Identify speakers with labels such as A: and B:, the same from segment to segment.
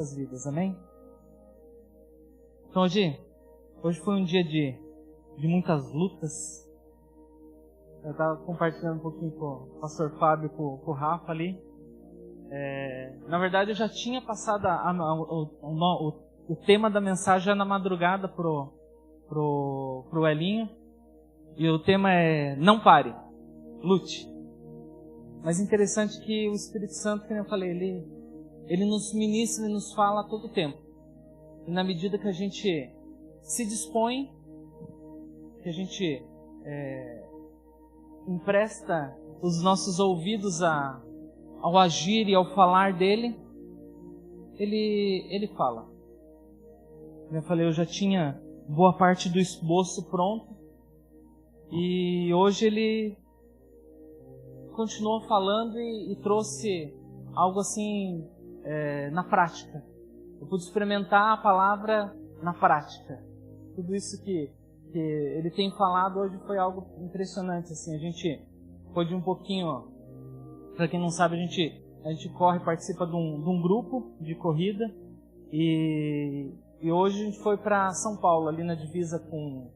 A: nossas vidas, amém? Então hoje foi um dia de muitas lutas. Eu estava compartilhando um pouquinho com o pastor Fábio, com o Rafa ali. Na verdade eu já tinha passado o tema da mensagem na madrugada pro Elinho. E o tema é: não pare, lute. Mas interessante que o Espírito Santo, como eu falei, ele nos ministra e nos fala a todo tempo. E na medida que a gente se dispõe, que a gente empresta os nossos ouvidos ao agir e ao falar dele, ele fala. Como eu falei, eu já tinha boa parte do esboço pronto. E hoje ele continuou falando e trouxe algo assim na prática. Eu pude experimentar a palavra na prática. Tudo isso que ele tem falado hoje foi algo impressionante. Assim, a gente pôde um pouquinho, para quem não sabe, a gente corre, participa de um grupo de corrida. E hoje a gente foi para São Paulo, ali na divisa com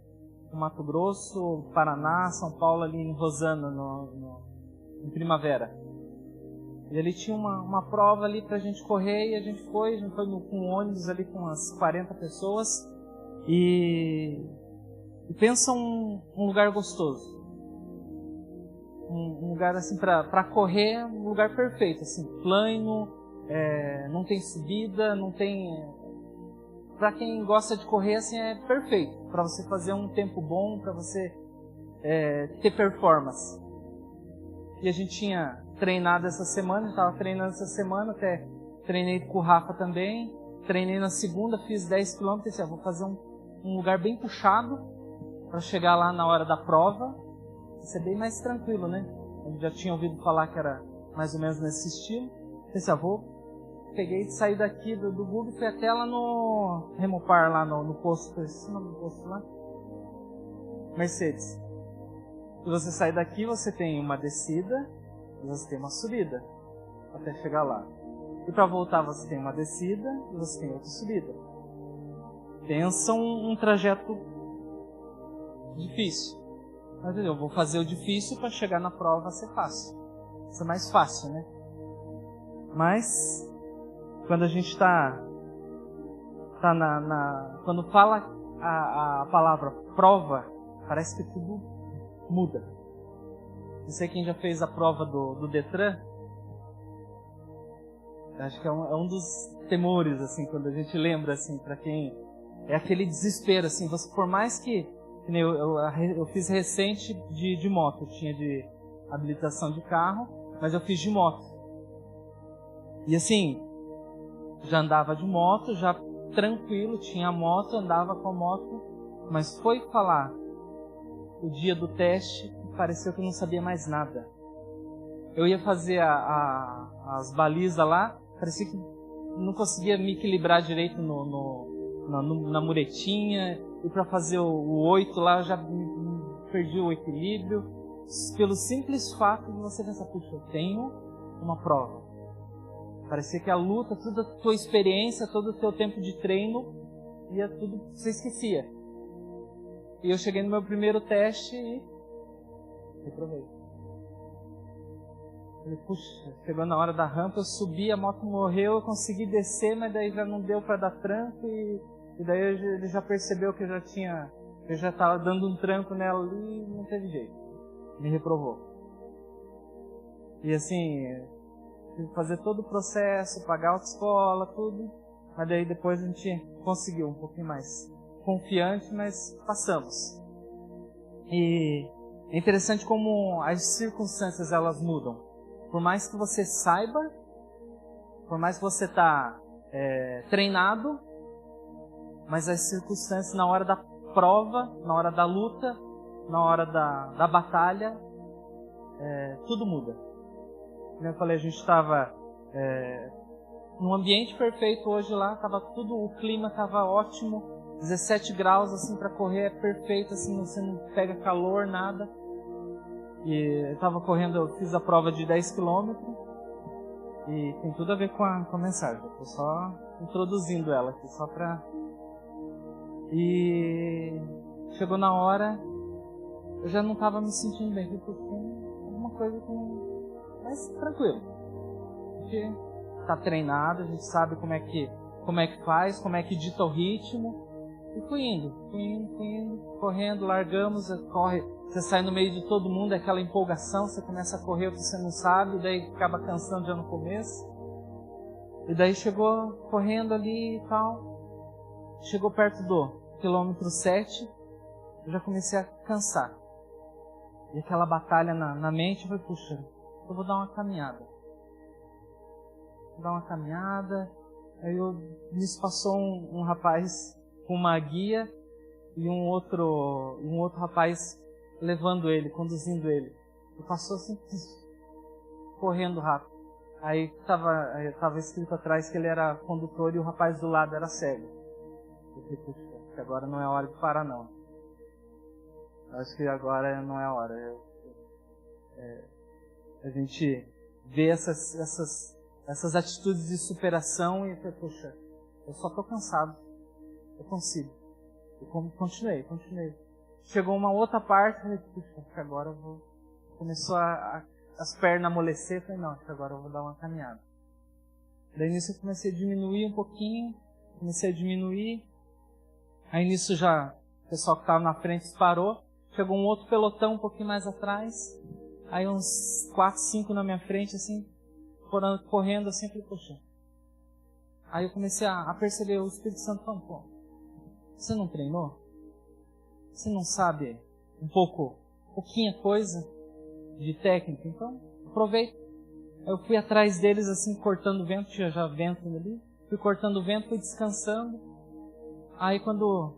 A: Mato Grosso, Paraná, São Paulo, ali em Rosana, em Primavera. E ali tinha uma prova ali pra gente correr, e a gente foi com um ônibus ali com umas 40 pessoas. E pensa um lugar gostoso. Um lugar assim pra correr, um lugar perfeito, assim, plano, não tem subida, não tem... Para quem gosta de correr, assim, é perfeito. Para você fazer um tempo bom, para você ter performance. E a gente tinha treinado essa semana, estava treinando essa semana, até treinei com o Rafa também. Treinei na segunda, fiz 10 km, e vou fazer um lugar bem puxado para chegar lá na hora da prova. Isso é bem mais tranquilo, né? Eu já tinha ouvido falar que era mais ou menos nesse estilo. Peguei, saí daqui do Google e fui até lá no Remopar, lá no posto, esse nome do posto lá? Mercedes. Se você sair daqui, você tem uma descida e você tem uma subida até chegar lá. E para voltar você tem uma descida e você tem outra subida. Pensa um trajeto difícil. Mas eu vou fazer o difícil para chegar na prova ser fácil. Isso é mais fácil, né? Mas quando a gente tá quando fala a palavra prova, parece que tudo muda. Não sei quem já fez a prova do Detran. Acho que é um dos temores, assim, quando a gente lembra, assim, para quem é aquele desespero, assim, você, por mais que eu fiz recente de moto, eu tinha de habilitação de carro, mas eu fiz de moto. E assim, já andava de moto, já tranquilo, tinha moto, andava com a moto, mas foi falar o dia do teste, pareceu que eu não sabia mais nada. Eu ia fazer as balizas lá, parecia que não conseguia me equilibrar direito na muretinha, e para fazer o 8 lá, eu já perdi o equilíbrio, pelo simples fato de você pensar, puxa, eu tenho uma prova. Parecia que a luta, toda a tua experiência, todo o teu tempo de treino, ia tudo, você esquecia. E eu cheguei no meu primeiro teste e reprovei. Falei, puxa, chegou na hora da rampa, eu subi, a moto morreu, eu consegui descer, mas daí já não deu para dar tranco, e daí ele já percebeu que eu já estava dando um tranco nela ali e não teve jeito. Me reprovou. E assim, fazer todo o processo, pagar a autoescola, tudo. Mas daí depois a gente conseguiu um pouquinho mais confiante, mas passamos. E é interessante como as circunstâncias elas mudam. Por mais que você saiba, por mais que você está treinado, mas as circunstâncias na hora da prova, na hora da luta, na hora da batalha, tudo muda. Como eu falei, a gente estava num ambiente perfeito hoje lá, o clima estava ótimo, 17 graus assim para correr é perfeito, assim, você não pega calor, nada. E eu estava correndo, eu fiz a prova de 10 km e tem tudo a ver com a mensagem. Eu tô só introduzindo ela aqui, só pra... E chegou na hora, eu já não estava me sentindo bem, porque alguma coisa com... Mas tranquilo. A gente tá treinado, a gente sabe como é que faz, como é que dita o ritmo. E fui indo, correndo, largamos, corre, você sai no meio de todo mundo, é aquela empolgação, você começa a correr o que você não sabe, daí acaba cansando já no começo. E daí chegou correndo ali e tal, chegou perto do quilômetro 7, eu já comecei a cansar. E aquela batalha na mente, eu falei, puxa, eu vou dar uma caminhada. Aí nisso passou um rapaz com uma guia e um outro rapaz levando ele, conduzindo ele. Ele passou assim, correndo rápido. Aí tava escrito atrás que ele era condutor e o rapaz do lado era cego. Eu falei, puxa, agora não é hora de parar não. Eu acho que agora não é a hora. A gente vê essas atitudes de superação e eu falei, puxa, eu só tô cansado. Eu consigo. Eu continuei. Chegou uma outra parte, eu falei, puxa, agora eu vou... Começou as pernas amolecer, eu falei, não, agora eu vou dar uma caminhada. Daí nisso eu comecei a diminuir um pouquinho, aí nisso já o pessoal que estava na frente parou, chegou um outro pelotão um pouquinho mais atrás, aí uns 4, 5 na minha frente, assim, correndo assim, eu falei, poxa. Aí eu comecei a perceber o Espírito Santo falando, pô, você não treinou? Você não sabe pouquinha coisa de técnica? Então, aproveita. Aí eu fui atrás deles assim, cortando o vento, tinha já vento ali. Fui cortando o vento, fui descansando. Aí quando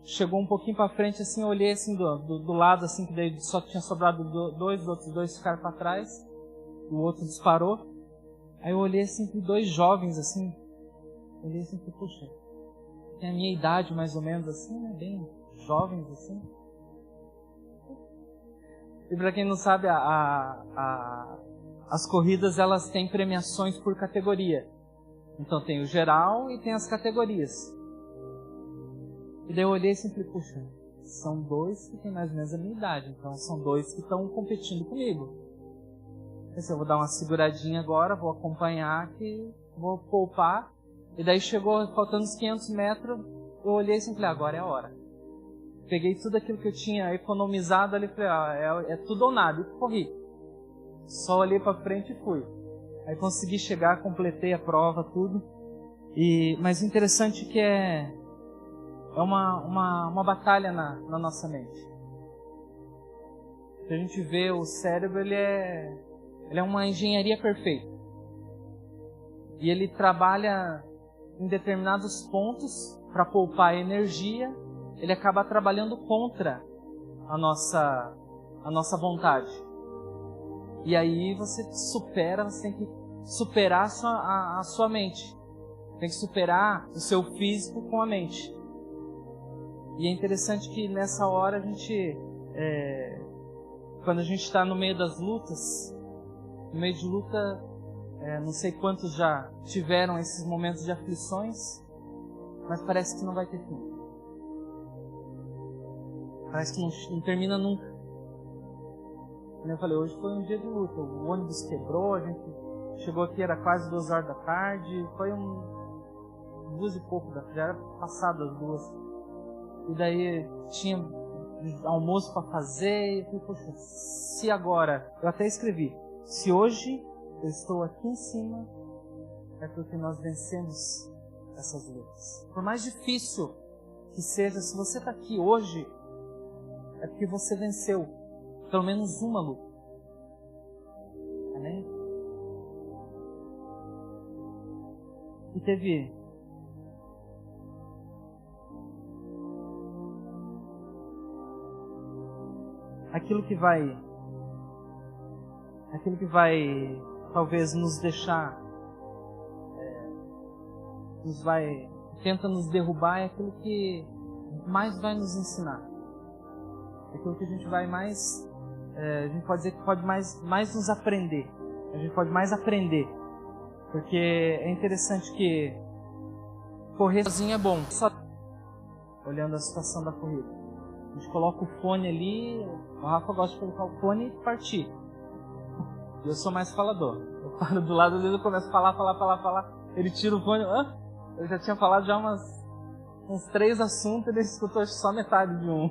A: chegou um pouquinho pra frente, assim, eu olhei assim do lado, assim, que daí só tinha sobrado dois, os outros dois ficaram pra trás. O outro disparou. Aí eu olhei assim, com 2 jovens, assim. Olhei assim, puxa, tem a minha idade mais ou menos, assim, né? Bem jovens, assim. E pra quem não sabe, as corridas, elas têm premiações por categoria. Então tem o geral e tem as categorias. E daí eu olhei assim e falei, puxa, são 2 que têm mais ou menos a minha idade. Então são 2 que estão competindo comigo. Pensei, eu vou dar uma seguradinha agora, vou acompanhar aqui, vou poupar. E daí chegou, faltando uns 500 metros, eu olhei assim e falei, agora é a hora. Peguei tudo aquilo que eu tinha economizado ali, falei, é tudo ou nada, e corri. Só olhei pra frente e fui. Aí consegui chegar, completei a prova, tudo. Mas o interessante é que é uma batalha na nossa mente. A gente vê o cérebro, ele é uma engenharia perfeita. E ele trabalha em determinados pontos para poupar energia. Ele acaba trabalhando contra a nossa vontade. E aí você tem que superar a sua mente. Tem que superar o seu físico com a mente. E é interessante que nessa hora a gente, quando a gente está no meio das lutas, no meio de luta, não sei quantos já tiveram esses momentos de aflições, mas parece que não vai ter fim. Parece que não termina nunca. Como eu falei, hoje foi um dia de luta. O ônibus quebrou, a gente chegou aqui, era quase 2 horas da tarde. Foi 2 e pouco, já era passado as 2. E daí tinha almoço para fazer. E eu falei, poxa, se agora, eu até escrevi, se hoje eu estou aqui em cima, é porque nós vencemos essas lutas. Por mais difícil que seja, se você está aqui hoje, é porque você venceu pelo menos uma luta. Amém? E teve aquilo que vai talvez nos deixar, tenta nos derrubar, é aquilo que mais vai nos ensinar. Aquilo que a gente vai mais, a gente pode dizer que pode mais nos aprender. A gente pode mais aprender. Porque é interessante que correr sozinho é bom. Só olhando a situação da corrida. A gente coloca o fone ali, o Rafa gosta de colocar o fone e partir. Eu sou mais falador. Eu paro do lado dele, eu começo a falar. Ele tira o fone, eu já tinha falado já uns 3 assuntos, ele escutou só metade de um.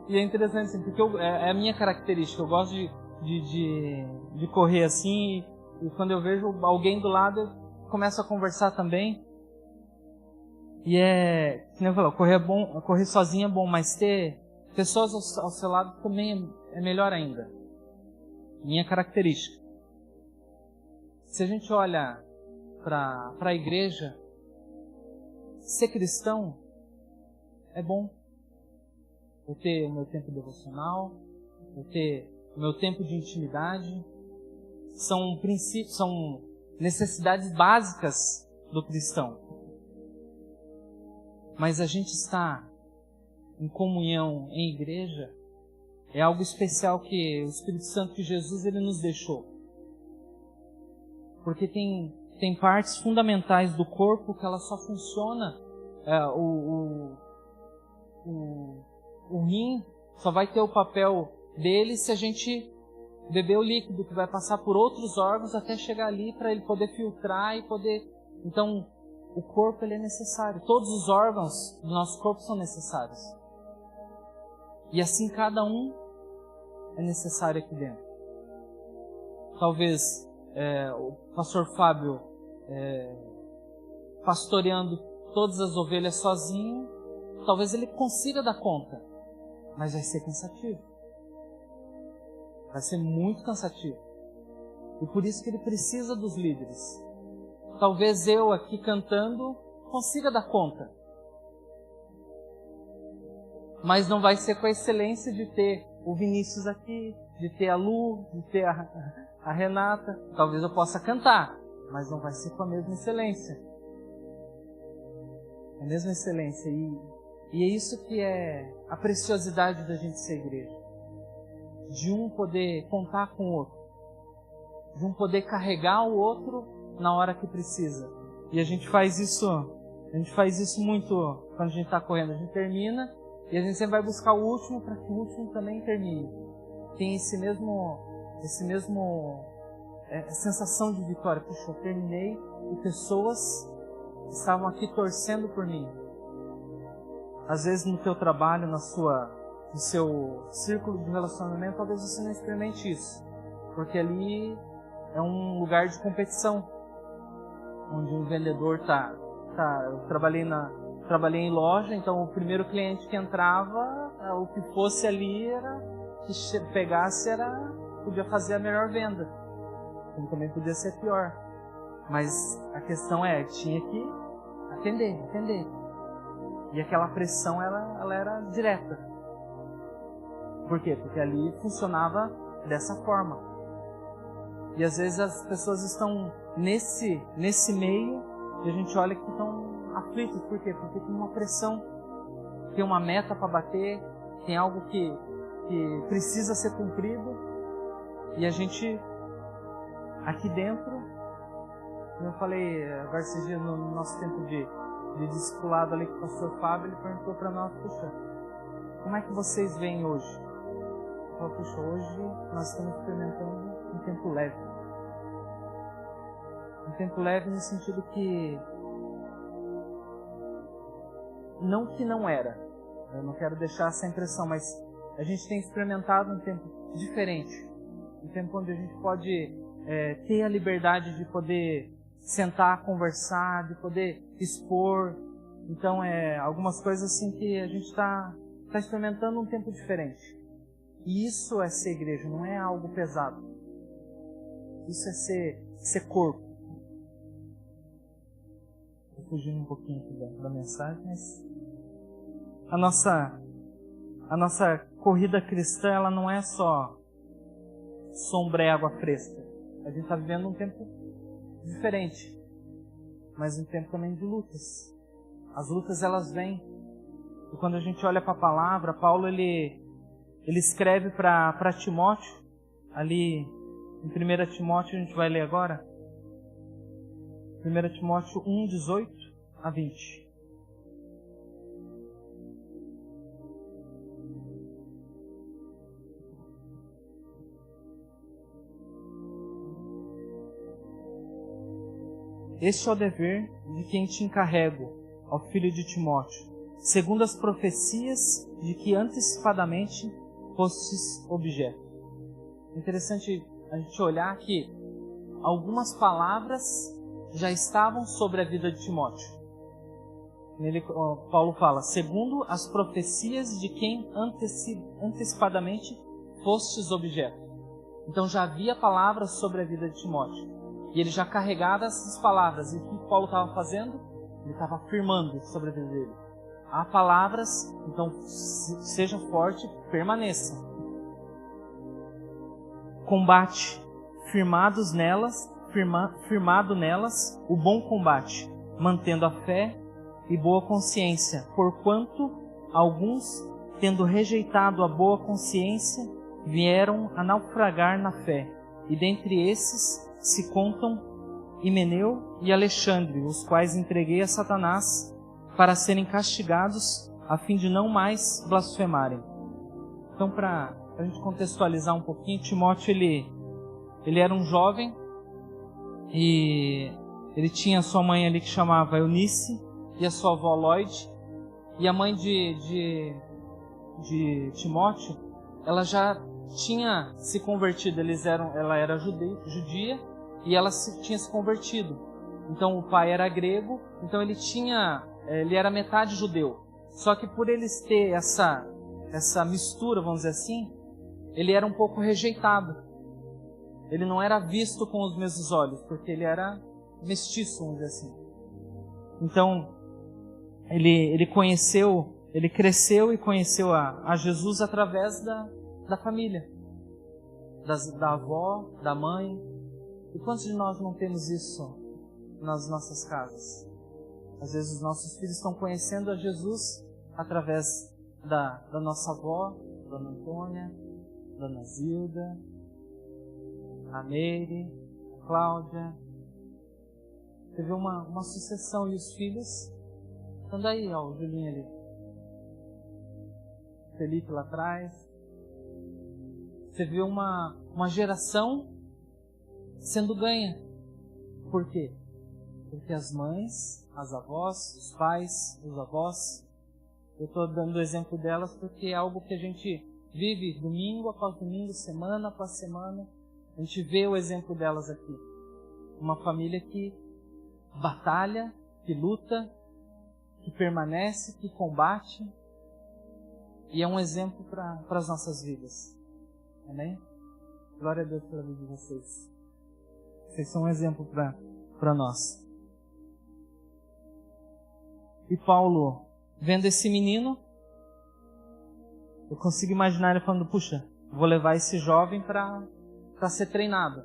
A: E é interessante assim, porque é a minha característica, eu gosto de correr assim, e quando eu vejo alguém do lado, eu começo a conversar também. E como eu falei, correr é bom, correr sozinho é bom, mas ter pessoas ao seu lado também é melhor ainda. Minha característica. Se a gente olha para a igreja, ser cristão é bom. Eu ter o meu tempo devocional, eu ter o meu tempo de intimidade, são princípios, são necessidades básicas do cristão. Mas a gente estar em comunhão em igreja é algo especial que o Espírito Santo, que Jesus, ele nos deixou. Porque tem partes fundamentais do corpo que ela só funciona, o rim só vai ter o papel dele se a gente beber o líquido que vai passar por outros órgãos até chegar ali para ele poder filtrar e poder... Então, o corpo ele é necessário. Todos os órgãos do nosso corpo são necessários. E assim cada um é necessário aqui dentro. Talvez o pastor Fábio pastoreando todas as ovelhas sozinho, talvez ele consiga dar conta, mas vai ser cansativo. Vai ser muito cansativo. E por isso que ele precisa dos líderes. Talvez eu aqui cantando consiga dar conta. Mas não vai ser com a excelência de ter o Vinícius aqui, de ter a Lu, de ter a Renata. Talvez eu possa cantar, mas não vai ser com a mesma excelência. A mesma excelência. E é isso que é a preciosidade da gente ser igreja. De um poder contar com o outro. De um poder carregar o outro na hora que precisa. E a gente faz isso muito quando a gente está correndo. A gente termina e a gente sempre vai buscar o último para que o último também termine. Tem esse mesmo sensação de vitória. Puxa, eu terminei e pessoas estavam aqui torcendo por mim. Às vezes no teu trabalho, no seu círculo de relacionamento, talvez você não experimente isso. Porque ali é um lugar de competição. Onde um vendedor eu trabalhei em loja, então o primeiro cliente que entrava, o que fosse ali que pegasse podia fazer a melhor venda. Como também podia ser pior. Mas a questão tinha que atender. E aquela pressão, ela era direta. Por quê? Porque ali funcionava dessa forma. E às vezes as pessoas estão nesse meio e a gente olha que estão aflitos. Por quê? Porque tem uma pressão, tem uma meta para bater, tem algo que precisa ser cumprido. E a gente, aqui dentro, como eu falei agora esses dias no nosso tempo de discipulado ali com o pastor Fábio, ele perguntou para nós, puxa, como é que vocês veem hoje? Eu falei, puxa, hoje nós estamos experimentando um tempo leve. Um tempo leve no sentido que não era. Eu não quero deixar essa impressão, mas a gente tem experimentado um tempo diferente. Um tempo onde a gente pode ter a liberdade de poder sentar, conversar, de poder expor. Então, algumas coisas assim que a gente está experimentando um tempo diferente. E isso é ser igreja, não é algo pesado. Isso é ser corpo. Estou fugindo um pouquinho aqui da mensagem, mas a nossa corrida cristã, ela não é só sombra e água fresca. A gente está vivendo um tempo diferente, mas um tempo também de lutas. As lutas, elas vêm. E quando a gente olha para a palavra, Paulo ele escreve para Timóteo, ali em 1 Timóteo, a gente vai ler agora, 1 Timóteo 1:18 a 20. Este é o dever de quem te encarrego, ó filho de Timóteo, segundo as profecias de que antecipadamente fostes objeto. Interessante a gente olhar que algumas palavras já estavam sobre a vida de Timóteo. Paulo fala, segundo as profecias de quem antecipadamente fostes objeto. Então já havia palavras sobre a vida de Timóteo. E ele já carregava essas palavras. E o que Paulo estava fazendo? Ele estava afirmando sobre a vida dele. Há palavras, então seja forte, permaneça. Combate, firmado nelas, o bom combate, mantendo a fé e boa consciência, porquanto alguns, tendo rejeitado a boa consciência, vieram a naufragar na fé. E dentre esses se contam Himeneu e Alexandre, os quais entreguei a Satanás para serem castigados, a fim de não mais blasfemarem. Então, para a gente contextualizar um pouquinho, Timóteo ele era um jovem e ele tinha a sua mãe ali que chamava Eunice e a sua avó Lloyd, e a mãe de Timóteo, ela já tinha se convertido. Ela era judia e ela tinha se convertido. Então o pai era grego, então ele era metade judeu. Só que por eles ter essa mistura, vamos dizer assim, ele era um pouco rejeitado. Ele não era visto com os mesmos olhos, porque ele era mestiço, vamos dizer assim. Então ele cresceu e conheceu a Jesus através da família, da avó, da mãe. E quantos de nós não temos isso nas nossas casas? Às vezes os nossos filhos estão conhecendo a Jesus através da nossa avó, Dona Antônia, Dona Zilda, a Meire, a Cláudia. Teve uma sucessão e os filhos estão daí, ó, o Julinho ali, Felipe lá atrás. Você vê uma geração sendo ganha. Por quê? Porque as mães, as avós, os pais, os avós, eu estou dando o exemplo delas porque é algo que a gente vive domingo após domingo, semana após semana. A gente vê o exemplo delas aqui. Uma família que batalha, que luta, que permanece, que combate. E é um exemplo para as nossas vidas. Amém? Glória a Deus pela vida de vocês. Vocês são um exemplo para nós. E Paulo, vendo esse menino, eu consigo imaginar ele falando, puxa, vou levar esse jovem para ser treinado,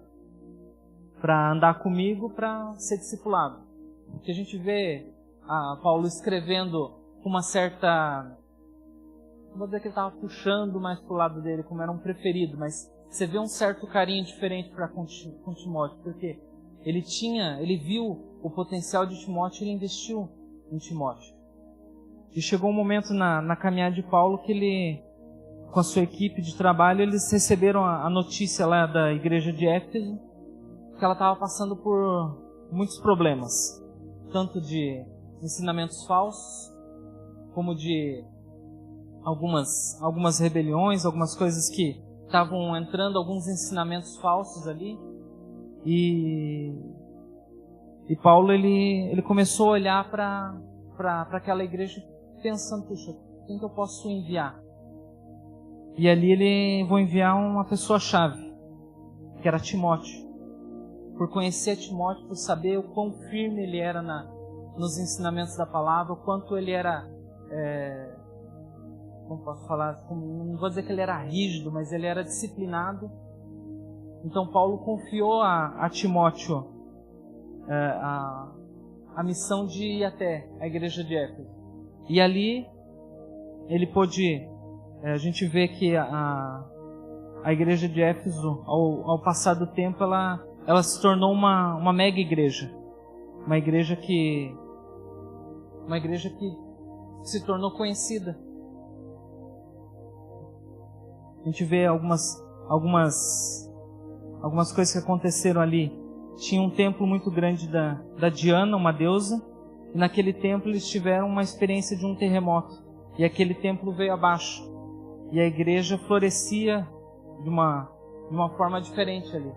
A: para andar comigo, para ser discipulado. Porque a gente vê Paulo escrevendo com uma certa... Não vou dizer que ele estava puxando mais para o lado dele, como era um preferido, mas você vê um certo carinho diferente para com Timóteo, porque ele viu o potencial de Timóteo e ele investiu em Timóteo. E chegou um momento na caminhada de Paulo que ele, com a sua equipe de trabalho, eles receberam a notícia lá da igreja de Éfeso, que ela estava passando por muitos problemas, tanto de ensinamentos falsos, como de algumas rebeliões, algumas coisas que estavam entrando, alguns ensinamentos falsos ali. E Paulo ele começou a olhar para aquela igreja pensando, puxa, quem que eu posso enviar? E ali vou enviar uma pessoa-chave, que era Timóteo. Por conhecer Timóteo, por saber o quão firme ele era nos ensinamentos da palavra, o quanto ele era... como posso falar? Não vou dizer que ele era rígido, mas ele era disciplinado. Então Paulo confiou a Timóteo a missão de ir até a igreja de Éfeso. E ali ele pôde... a gente vê que a igreja de Éfeso, ao passar do tempo, ela se tornou uma mega igreja. Uma igreja que uma igreja que se tornou conhecida. A gente vê algumas coisas que aconteceram ali. Tinha um templo muito grande da Diana, uma deusa, e naquele templo eles tiveram uma experiência de um terremoto, e aquele templo veio abaixo, e a igreja florescia de uma forma diferente ali.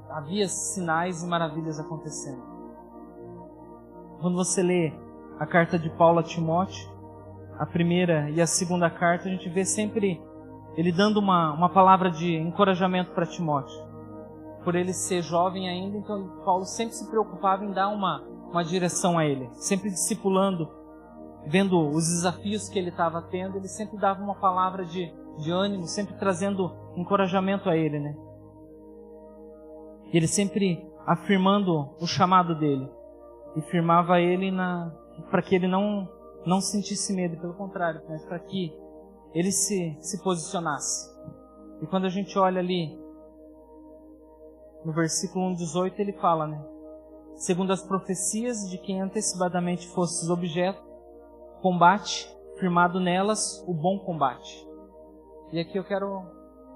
A: Havia sinais e maravilhas acontecendo. Quando você lê a carta de Paulo a Timóteo, a primeira e a segunda carta, a gente vê sempre ele dando uma palavra de encorajamento para Timóteo. Por ele ser jovem ainda, então Paulo sempre se preocupava em dar uma direção a ele. Sempre discipulando, vendo os desafios que ele estava tendo, ele sempre dava uma palavra de ânimo, sempre trazendo encorajamento a ele, né? E ele sempre afirmando o chamado dele. E firmava ele para que ele não sentisse medo, pelo contrário, mas para que ele se posicionasse. E quando a gente olha ali, no versículo 1:18, ele fala, né? Segundo as profecias de quem antecipadamente fostes objeto, combate, firmado nelas, o bom combate. E aqui eu quero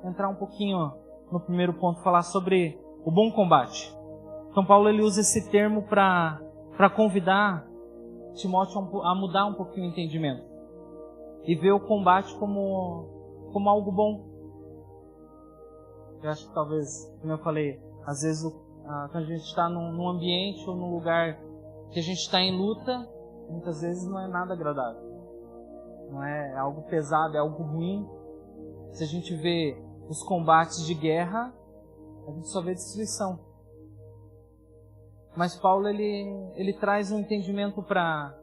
A: entrar um pouquinho no primeiro ponto, falar sobre o bom combate. Então Paulo ele usa esse termo para convidar Timóteo a mudar um pouquinho o entendimento e ver o combate como algo bom. Eu acho que talvez, como eu falei, às vezes quando a gente está num ambiente ou num lugar que a gente está em luta, muitas vezes não é nada agradável. Não é algo pesado, é algo ruim. Se a gente vê os combates de guerra, a gente só vê destruição. Mas Paulo ele traz um entendimento para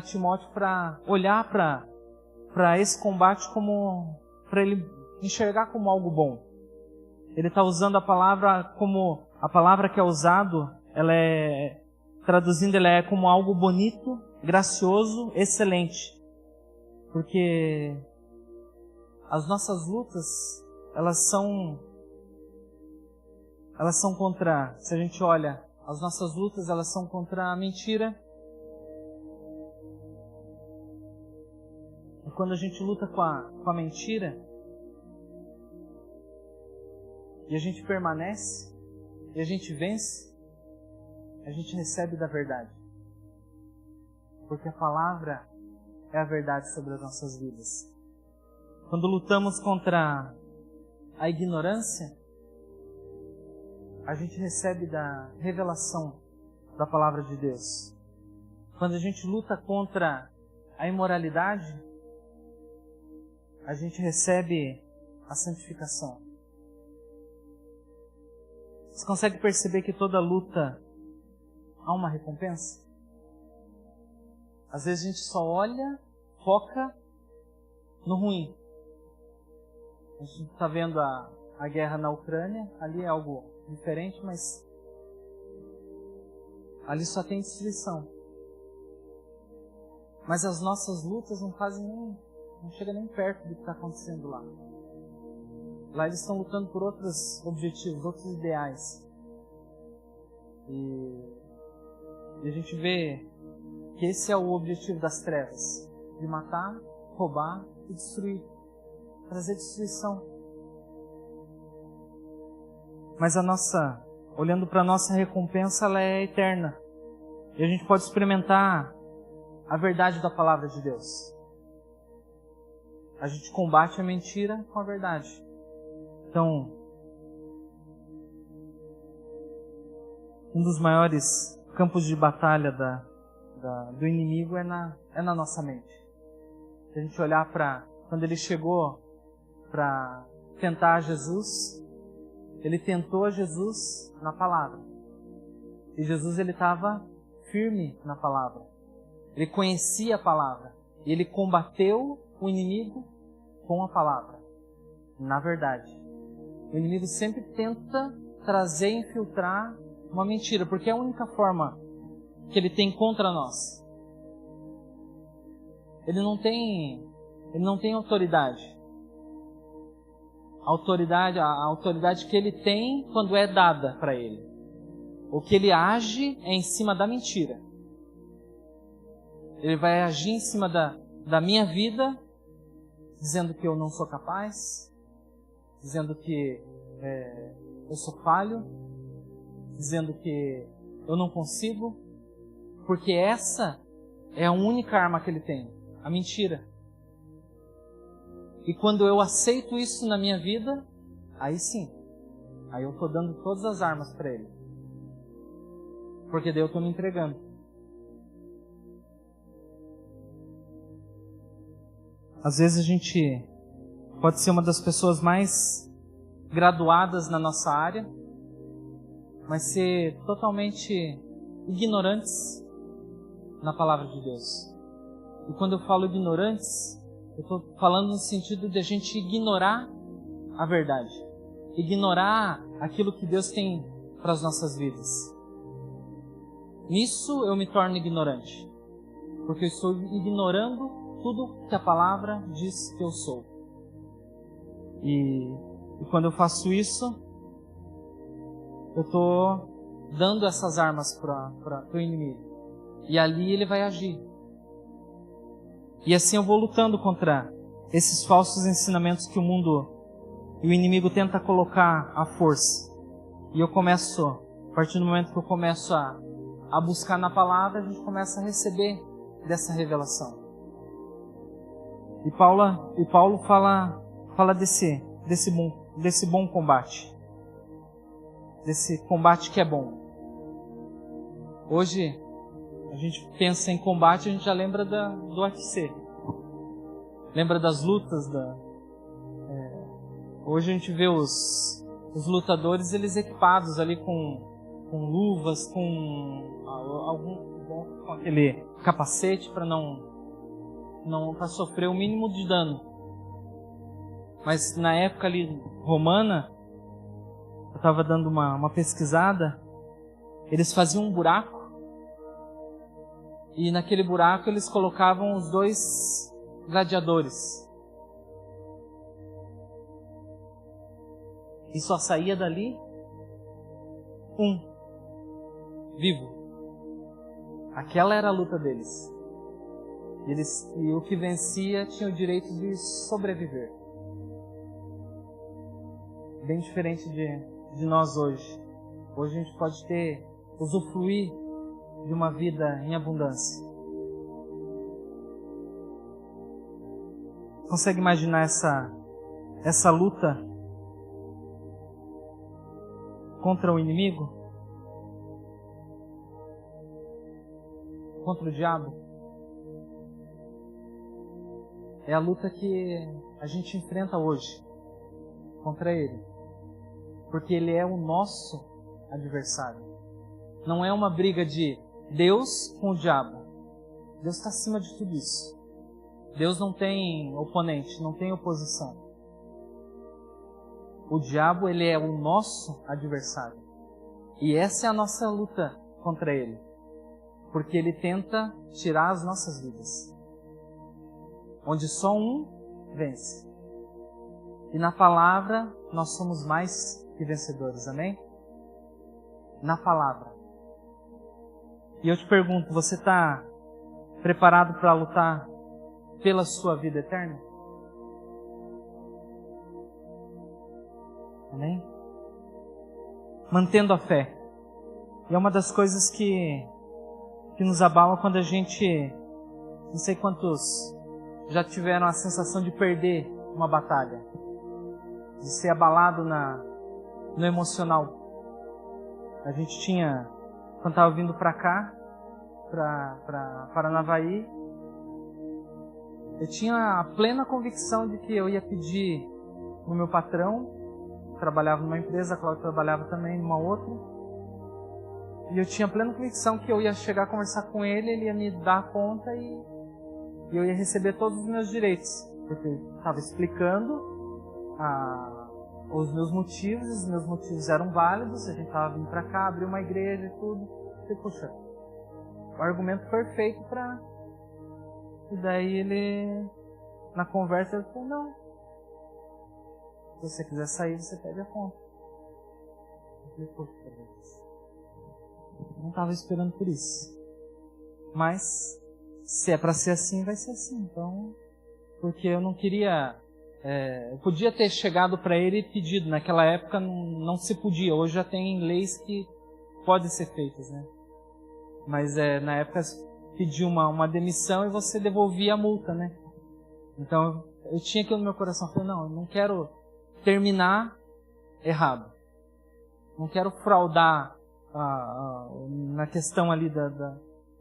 A: Timóteo, para olhar para esse combate para ele enxergar como algo bom. Ele está usando a palavra como a palavra que é usado, traduzindo, ela é como algo bonito, gracioso, excelente. Porque as nossas lutas, elas são contra, se a gente olha, as nossas lutas, elas são contra a mentira. E quando a gente luta com a mentira, e a gente permanece, e a gente vence, a gente recebe da verdade. Porque a palavra é a verdade sobre as nossas vidas. Quando lutamos contra a ignorância, a gente recebe da revelação da palavra de Deus. Quando a gente luta contra a imoralidade, a gente recebe a santificação. Você consegue perceber que toda luta há uma recompensa? Às vezes a gente só olha, foca no ruim. A gente está vendo a guerra na Ucrânia, ali é algo diferente, mas ali só tem destruição. Mas as nossas lutas não chegam nem perto do que está acontecendo lá. Lá eles estão lutando por outros objetivos, outros ideais. E a gente vê que esse é o objetivo das trevas, de matar, roubar e destruir, trazer destruição. Mas olhando para a nossa recompensa, ela é eterna. E a gente pode experimentar a verdade da palavra de Deus. A gente combate a mentira com a verdade. Então, um dos maiores campos de batalha do inimigo é na nossa mente. Se a gente olhar para quando ele chegou para tentar Jesus, ele tentou Jesus na palavra. E Jesus ele estava firme na palavra. Ele conhecia a palavra. E ele combateu o inimigo com a palavra. Na verdade. O inimigo sempre tenta trazer e infiltrar uma mentira, porque é a única forma que ele tem contra nós. Ele não tem autoridade. A autoridade que ele tem quando é dada para ele. O que ele age é em cima da mentira. Ele vai agir em cima da minha vida, dizendo que eu não sou capaz, dizendo que eu sou falho, dizendo que eu não consigo, porque essa é a única arma que ele tem, a mentira. E quando eu aceito isso na minha vida, aí sim, aí eu estou dando todas as armas para ele. Porque daí eu estou me entregando. Às vezes a gente pode ser uma das pessoas mais graduadas na nossa área, mas ser totalmente ignorantes na palavra de Deus. E quando eu falo ignorantes, eu estou falando no sentido de a gente ignorar a verdade. Ignorar aquilo que Deus tem para as nossas vidas. Nisso eu me torno ignorante. Porque eu estou ignorando tudo que a palavra diz que eu sou. E quando eu faço isso, eu estou dando essas armas para o inimigo. E ali ele vai agir. E assim eu vou lutando contra esses falsos ensinamentos que o mundo e o inimigo tenta colocar à força. E eu começo, a partir do momento que eu começo a buscar na palavra, a gente começa a receber dessa revelação. E Paulo fala desse bom combate. Desse combate que é bom. Hoje, a gente pensa em combate, a gente já lembra do UFC. Lembra das lutas. Hoje a gente vê os lutadores, eles equipados ali com luvas, com aquele capacete para não sofrer o mínimo de dano. Mas na época ali romana, eu estava dando uma pesquisada, eles faziam um buraco, e naquele buraco eles colocavam os 2 gladiadores. E só saía dali um vivo. Aquela era a luta deles. E o que vencia tinha o direito de sobreviver. Bem diferente de nós hoje. Hoje a gente pode usufruir de uma vida em abundância. Consegue imaginar essa luta contra o inimigo? Contra o diabo? É a luta que a gente enfrenta hoje contra ele. Porque ele é o nosso adversário. Não é uma briga de Deus com o diabo. Deus está acima de tudo isso. Deus não tem oponente, não tem oposição. O diabo, ele é o nosso adversário. E essa é a nossa luta contra ele. Porque ele tenta tirar as nossas vidas. Onde só um vence. E na palavra, nós somos mais que vencedores, amém? Na palavra. E eu te pergunto, você está preparado para lutar pela sua vida eterna? Amém? Mantendo a fé. E é uma das coisas que nos abala quando a gente, não sei quantos já tiveram a sensação de perder uma batalha, de ser abalado no emocional. A gente tinha, quando estava vindo para cá, para Paranavaí, eu tinha a plena convicção de que eu ia pedir no meu patrão, trabalhava numa empresa, a Cláudia trabalhava também numa outra, e eu tinha a plena convicção que eu ia chegar a conversar com ele, ele ia me dar a conta e eu ia receber todos os meus direitos, porque eu estava explicando os meus motivos eram válidos, a gente estava vindo para cá, abriu uma igreja e tudo. Eu falei, poxa, o argumento perfeito para... E daí ele, na conversa, ele falou, não, se você quiser sair, você pede a conta. Eu falei, poxa, eu não estava esperando por isso. Mas, se é para ser assim, vai ser assim. Então, porque eu não queria... eu podia ter chegado para ele e pedido. Naquela época não se podia. Hoje já tem leis que podem ser feitas, né? Mas na época pediu uma demissão e você devolvia a multa, né? Então eu tinha aquilo no meu coração. Eu falei, não, eu não quero terminar errado. Não quero fraudar na questão ali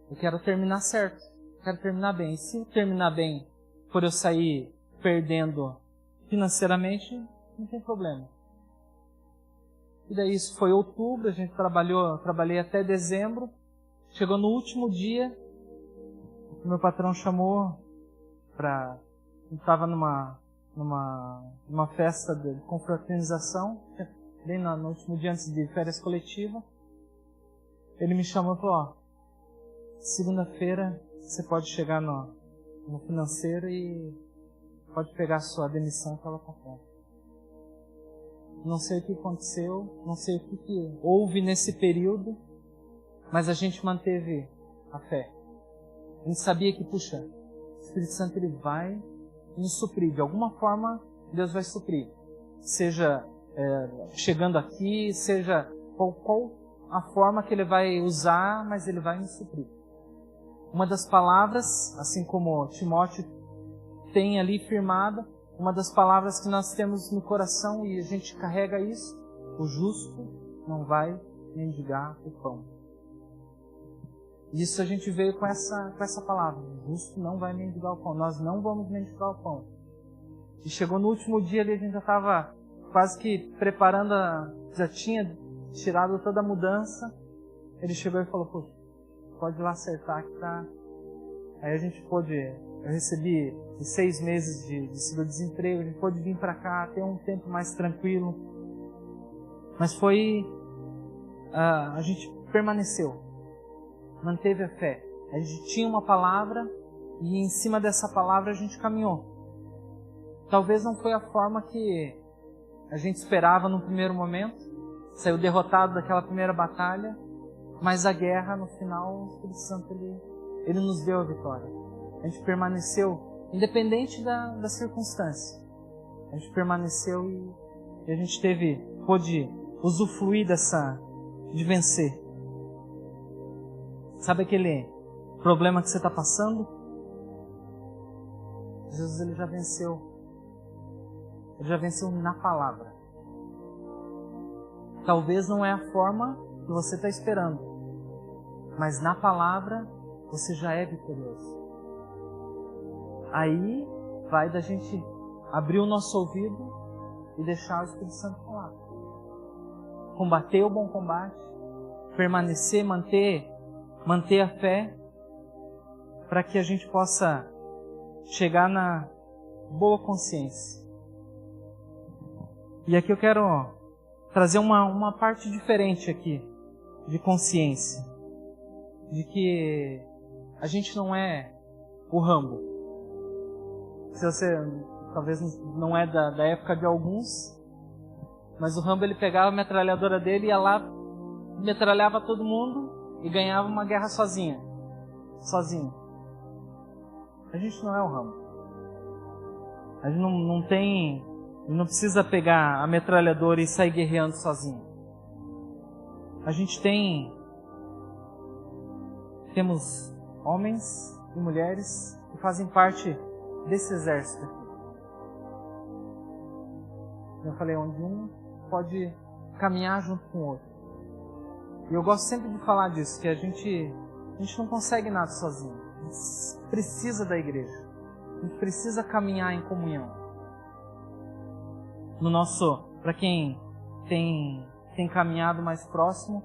A: eu quero terminar certo. Eu quero terminar bem. E se eu terminar bem, por eu sair perdendo financeiramente, não tem problema. E daí isso foi outubro, a gente trabalhei até dezembro. Chegou no último dia, o meu patrão chamou para... Estava numa festa de confraternização, bem no último dia antes de férias coletivas. Ele me chamou e falou, segunda-feira você pode chegar no financeiro e pode pegar a sua demissão que ela está pronta. Não sei o que aconteceu, não sei o que houve nesse período, mas a gente manteve a fé. A gente sabia que, puxa, o Espírito Santo ele vai nos suprir. De alguma forma, Deus vai suprir. Seja chegando aqui, seja qual a forma que Ele vai usar, mas Ele vai nos suprir. Uma das palavras, assim como Timóteo tem ali firmada, uma das palavras que nós temos no coração e a gente carrega isso, o justo não vai mendigar o pão. Isso a gente veio com essa palavra. O justo não vai mendigar o pão. Nós não vamos mendigar o pão. E chegou no último dia ali, a gente já estava quase que preparando, já tinha tirado toda a mudança. Ele chegou e falou, poxa, pode ir lá acertar que tá... Aí a gente pôde, eu recebi 6 meses de seguro-desemprego, a gente pôde vir para cá, ter um tempo mais tranquilo. Mas foi... a gente permaneceu. Manteve a fé. A gente tinha uma palavra e em cima dessa palavra a gente caminhou. Talvez não foi a forma que a gente esperava no primeiro momento. Saiu derrotado daquela primeira batalha. Mas a guerra, no final, o Espírito Santo ele nos deu a vitória. A gente permaneceu, independente da circunstância. A gente permaneceu e a gente pôde usufruir de vencer. Sabe aquele problema que você está passando? Jesus ele já venceu. Ele já venceu na palavra. Talvez não é a forma que você está esperando, mas na palavra você já é vitorioso. Aí vai da gente abrir o nosso ouvido e deixar o Espírito Santo falar. Combater o bom combate, permanecer, manter a fé, para que a gente possa chegar na boa consciência. E aqui eu quero trazer uma parte diferente aqui, de consciência. De que a gente não é o Rambo. Se você, talvez não é da época de alguns, mas o Rambo ele pegava a metralhadora dele, ia lá, metralhava todo mundo e ganhava uma guerra sozinho. A gente não é o Rambo. A gente não precisa pegar a metralhadora e sair guerreando sozinho. A gente temos homens e mulheres que fazem parte desse exército aqui. Eu falei, onde um pode caminhar junto com o outro. E eu gosto sempre de falar disso, que a gente não consegue nada sozinho. A gente precisa da igreja. A gente precisa caminhar em comunhão. Para quem tem caminhado mais próximo,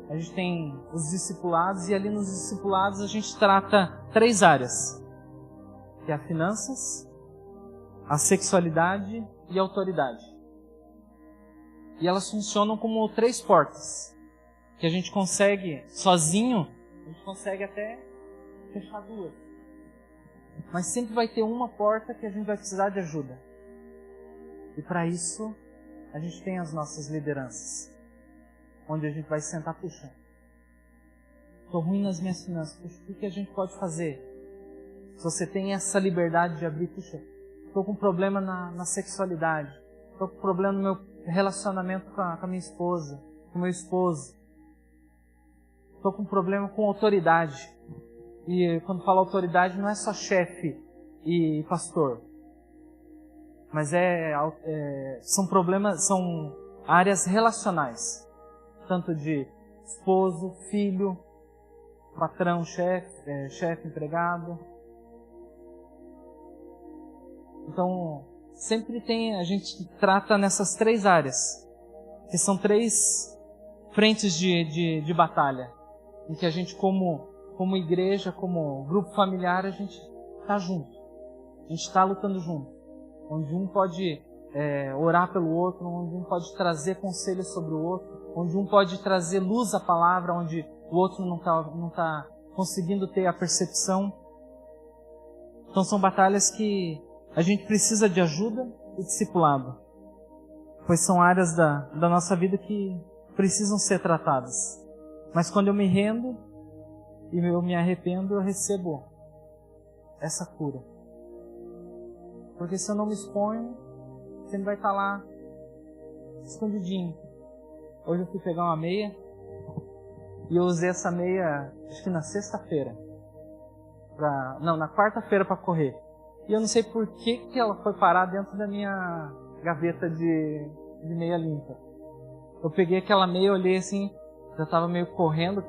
A: a gente tem os discipulados, e ali nos discipulados a gente trata 3 áreas. Que é a finanças, a sexualidade e a autoridade. E elas funcionam como 3 portas. Que a gente consegue, sozinho, a gente consegue até fechar 2. Mas sempre vai ter uma porta que a gente vai precisar de ajuda. E para isso, a gente tem as nossas lideranças. Onde a gente vai sentar, puxa, estou ruim nas minhas finanças, puxa, o que a gente pode fazer Se você tem essa liberdade de abrir, puxa, estou com problema na sexualidade, estou com problema no meu relacionamento com a minha esposa, com o meu esposo, estou com problema com autoridade. E quando falo autoridade, não é só chefe e pastor, mas são problemas, são áreas relacionais, tanto de esposo, filho, patrão, chefe, empregado. Então, sempre a gente trata nessas 3 áreas, que são 3 frentes de batalha, em que a gente, como igreja, como grupo familiar, a gente está junto, a gente está lutando junto, onde um pode orar pelo outro, onde um pode trazer conselhos sobre o outro, onde um pode trazer luz à palavra, onde o outro não tá conseguindo ter a percepção. Então são batalhas que a gente precisa de ajuda e discipulado, pois são áreas da nossa vida que precisam ser tratadas. Mas quando eu me rendo e eu me arrependo, eu recebo essa cura. Porque se eu não me exponho, sempre vai estar lá, escondidinho. Hoje eu fui pegar uma meia, e eu usei essa meia, acho que na sexta-feira. Na quarta-feira para correr. E eu não sei por que ela foi parar dentro da minha gaveta de meia limpa. Eu peguei aquela meia, olhei assim, já estava meio correndo,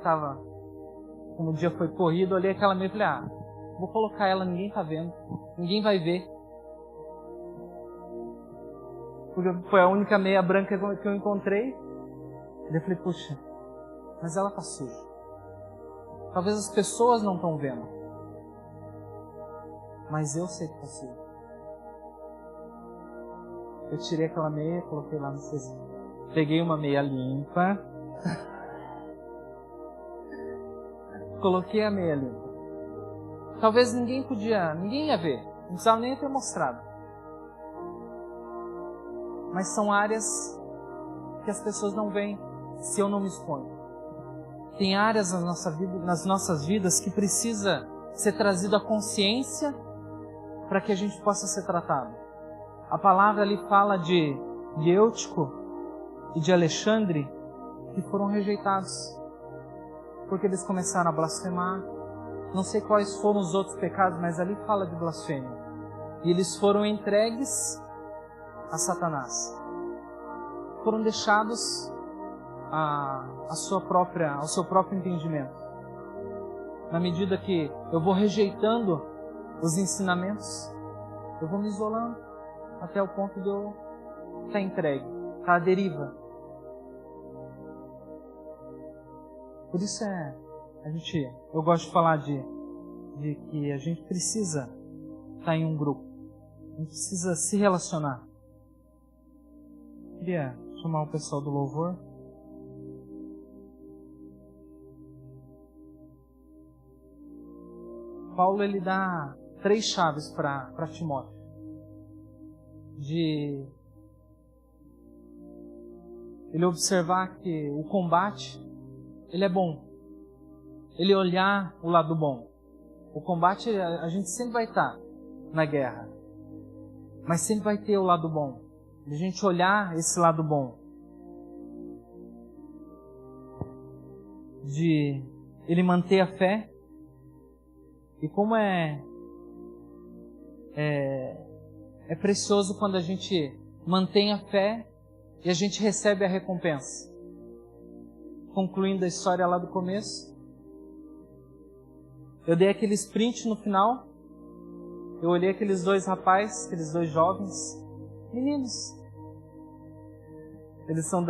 A: como o dia foi corrido, olhei aquela meia e falei, vou colocar ela, ninguém tá vendo, ninguém vai ver. Porque foi a única meia branca que eu encontrei. Daí eu falei, puxa, mas ela tá suja. Talvez as pessoas não estão vendo, mas eu sei que tá suja. Eu tirei aquela meia, coloquei lá no cesto. Peguei uma meia limpa. Coloquei a meia limpa. Talvez ninguém ia ver. Não precisava nem ter mostrado. Mas são áreas que as pessoas não veem se eu não me exponho. Tem áreas nas nossas vidas que precisa ser trazido à consciência para que a gente possa ser tratado. A palavra ali fala de Eutico e de Alexandre, que foram rejeitados, porque eles começaram a blasfemar. Não sei quais foram os outros pecados, mas ali fala de blasfêmia. E eles foram entregues a Satanás. Foram deixados ao seu próprio entendimento. Na medida que eu vou rejeitando os ensinamentos, eu vou me isolando até o ponto de eu estar entregue, estar à deriva. Por isso eu gosto de falar de que a gente precisa estar em um grupo, a gente precisa se relacionar. Queria chamar o pessoal do louvor. Paulo ele dá 3 chaves para Timóteo. De ele observar que o combate ele é bom. Ele olhar o lado bom. O combate, a gente sempre vai estar na guerra, mas sempre vai ter o lado bom. A gente olhar esse lado bom. De ele manter a fé. E como é precioso quando a gente mantém a fé e a gente recebe a recompensa. Concluindo a história lá do começo, eu dei aquele sprint no final, eu olhei aqueles 2 rapazes, aqueles 2 jovens, meninos. Eles são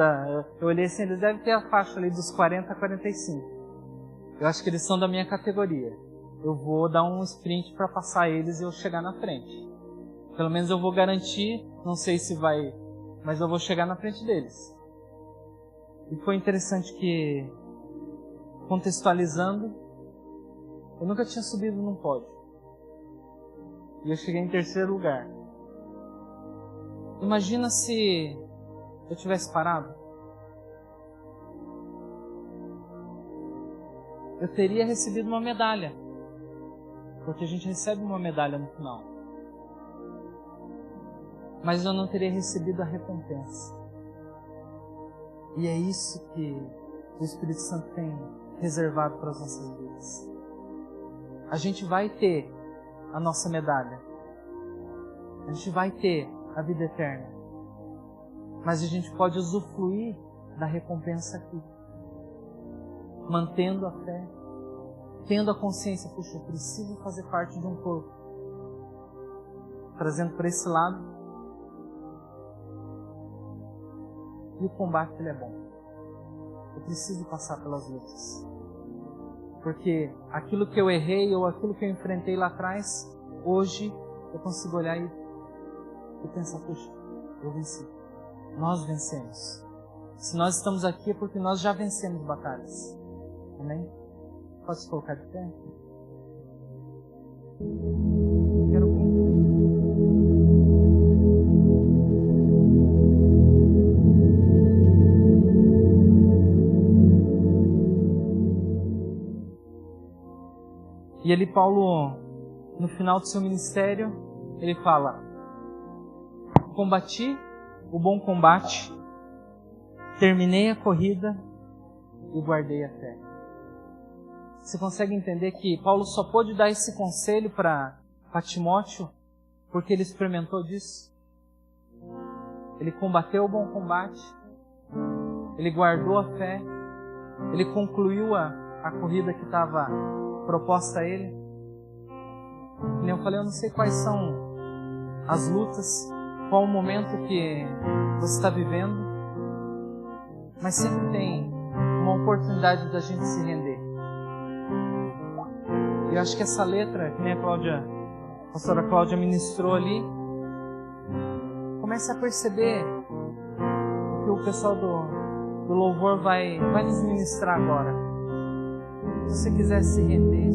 A: eu olhei assim, eles devem ter a faixa ali dos 40 a 45. Eu acho que eles são da minha categoria. Eu vou dar um sprint para passar eles e eu chegar na frente. Pelo menos eu vou garantir, não sei se vai, mas eu vou chegar na frente deles. E foi interessante que, contextualizando, eu nunca tinha subido num pódio. E eu cheguei em 3º lugar. Imagina se eu tivesse parado. Eu teria recebido uma medalha. porque a gente recebe uma medalha no final. Mas eu não teria recebido a recompensa. E é isso que o Espírito Santo tem reservado para as nossas vidas. A gente vai ter a nossa medalha. A gente vai ter a vida eterna. Mas a gente pode usufruir da recompensa aqui. Mantendo a fé, tendo a consciência, puxa, eu preciso fazer parte de um corpo. Trazendo para esse lado. E o combate, ele é bom. Eu preciso passar pelas lutas. Porque aquilo que eu errei ou aquilo que eu enfrentei lá atrás, hoje eu consigo olhar e pensar, puxa, eu venci. Nós vencemos. Se nós estamos aqui é porque nós já vencemos batalhas. Amém? Pode se colocar de pé? Quero concluir. E ele, Paulo, no final do seu ministério, ele fala: combati o bom combate, terminei a corrida e guardei a fé. Você consegue entender que Paulo só pôde dar esse conselho para Timóteo porque ele experimentou disso? Ele combateu o bom combate, ele guardou a fé, ele concluiu a corrida que estava proposta a ele. Como eu falei, eu não sei quais são as lutas, qual o momento que você está vivendo, mas sempre tem uma oportunidade da gente se render. Eu acho que essa letra, que nem a pastora Cláudia ministrou ali, comece a perceber o que o pessoal do louvor vai nos ministrar agora. Se você quiser se render,